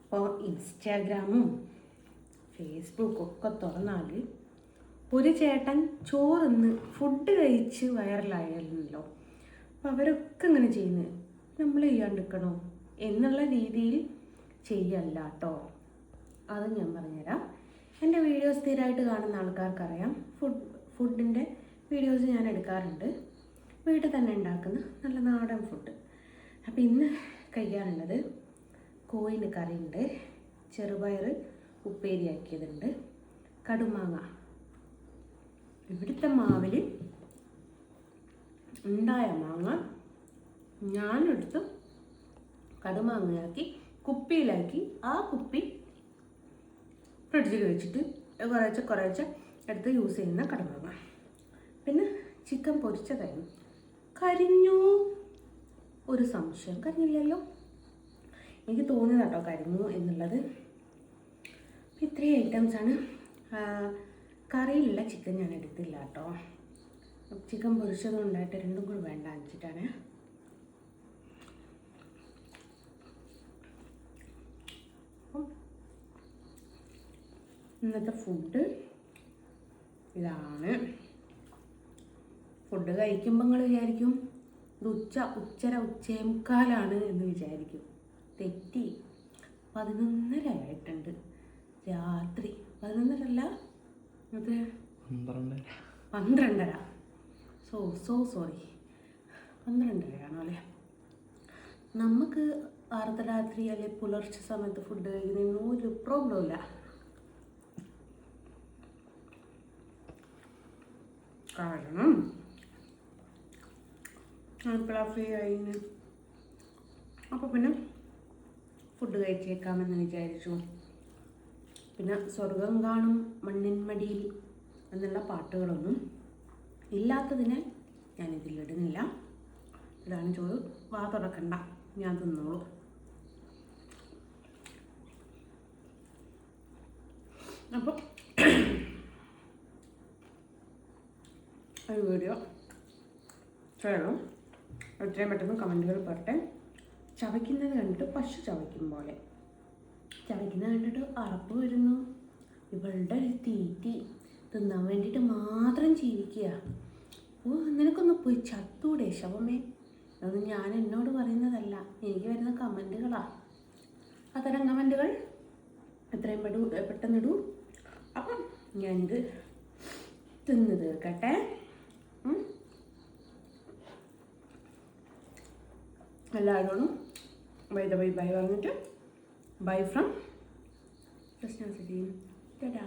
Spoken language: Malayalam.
ഇപ്പോൾ ഇൻസ്റ്റാഗ്രാമും ഫേസ്ബുക്കും ഒക്കെ തുറന്നാൽ ഒരു ചേട്ടൻ ചോറിന്ന് ഫുഡ് കഴിച്ച് വൈറലായല്ലോ. അപ്പോൾ അവരൊക്കെ ഇങ്ങനെ ചെയ്യുന്നത് നമ്മൾ ചെയ്യാണ്ടിരിക്കണോ എന്നുള്ള രീതിയിൽ ചെയ്യല്ല കേട്ടോ. അത് ഞാൻ പറഞ്ഞുതരാം. എൻ്റെ വീഡിയോസ് സ്ഥിരമായിട്ട് കാണുന്ന ആൾക്കാർക്കറിയാം, ഫുഡിൻ്റെ വീഡിയോസ് ഞാൻ എടുക്കാറുണ്ട്, വീട്ടിൽ തന്നെ ഉണ്ടാക്കുന്ന നല്ല നാടൻ ഫുഡ്. അപ്പോൾ ഇന്ന് കഴിക്കാനുള്ളത് കോഴിൻ്റെ കറിയുണ്ട്, ചെറുപയർ ഉപ്പേരിയാക്കിയതുണ്ട്, കടുമാങ്ങ. ഇവിടുത്തെ മാവിൽ ഉണ്ടായ മാങ്ങ ഞാനെടുത്ത് കടുമാങ്ങയാക്കി കുപ്പിയിലാക്കി ആ കുപ്പി ഫ്രിഡ്ജിൽ വെച്ചിട്ട് കുറേശ്ശെ എടുത്ത് യൂസ് ചെയ്യുന്ന കടുമാങ്ങ. പിന്നെ ചിക്കൻ പൊരിച്ചതായിരുന്നു. കരിഞ്ഞു ഒരു സംശയം, കരിഞ്ഞില്ലല്ലോ. എനിക്ക് തോന്നിയത് കേട്ടോ കരിഞ്ഞു എന്നുള്ളത്. ഇത്രയും ഐറ്റംസാണ്. കറിയിലുള്ള ചിക്കൻ ഞാൻ എടുത്തില്ല കേട്ടോ. ചിക്കൻ പൊരിച്ചതും ഉണ്ടായിട്ട് രണ്ടും കൂടി വേണ്ട വെച്ചിട്ടാണ്. ഇന്നത്തെ ഫുഡ് ഇതാണ്. ഫുഡ് കഴിക്കുമ്പോൾ നിങ്ങൾ വിചാരിക്കും ഇത് ഉച്ചേമുക്കാലാണ് എന്ന് വിചാരിക്കും. തെറ്റി. 11:30 ആയിട്ടുണ്ട്. രാത്രി 11:30 അല്ല, അത് 12:30. സോ സോറി, 12:30 ആണോ അല്ലേ? നമുക്ക് അർദ്ധരാത്രി അല്ലെ പുലർച്ചെ സമയത്ത് ഫുഡ് കഴിക്കുന്നതിന് ഒരു പ്രോബ്ലം ഇല്ല. കാരണം അടുക്കള ഫ്രീ ആയിന്. അപ്പോൾ പിന്നെ ഫുഡ് കഴിച്ചേക്കാമെന്ന് വിചാരിച്ചു. പിന്നെ സ്വർഗം കാണും മണ്ണിൻ മടിയിൽ എന്നുള്ള പാട്ടുകളൊന്നും ഇല്ലാത്തതിനെ ഞാനിതിലിടുന്നില്ല. ഇതാണ് ചോറ്. വാ തുറക്കണ്ട, ഞാൻ തിന്നോളൂ. അപ്പോൾ ഒരു വീഡിയോ ചെയ്യണം. എത്രയും പെട്ടെന്ന് കമൻറ്റുകൾ പറട്ടെ. ചവയ്ക്കുന്നത് കണ്ടിട്ട് പശു ചവയ്ക്കും പോലെ ചവയ്ക്കുന്നത് കണ്ടിട്ട് അറപ്പ് വരുന്നു. ഇവളുടെ ഒരു തീറ്റി തിന്നാൻ വേണ്ടിയിട്ട് മാത്രം ജീവിക്കുക. ഓ, നിനക്കൊന്ന് പോയി ചത്തൂടെ ശവമേ. അതൊന്നും ഞാൻ എന്നോട് പറയുന്നതല്ല, എനിക്ക് വരുന്ന കമൻറ്റുകളാണ്. അത്തരം കമൻറ്റുകൾ എത്രയും പെട്ടെന്നിടൂ. അപ്പം ഞാനിത് തിന്ന് തീർക്കട്ടെ. എല്ലാവരോടും ബൈ പറഞ്ഞിട്ട് ബൈ ഫ്രം പ്രശ്ന. ടാറ്റാ.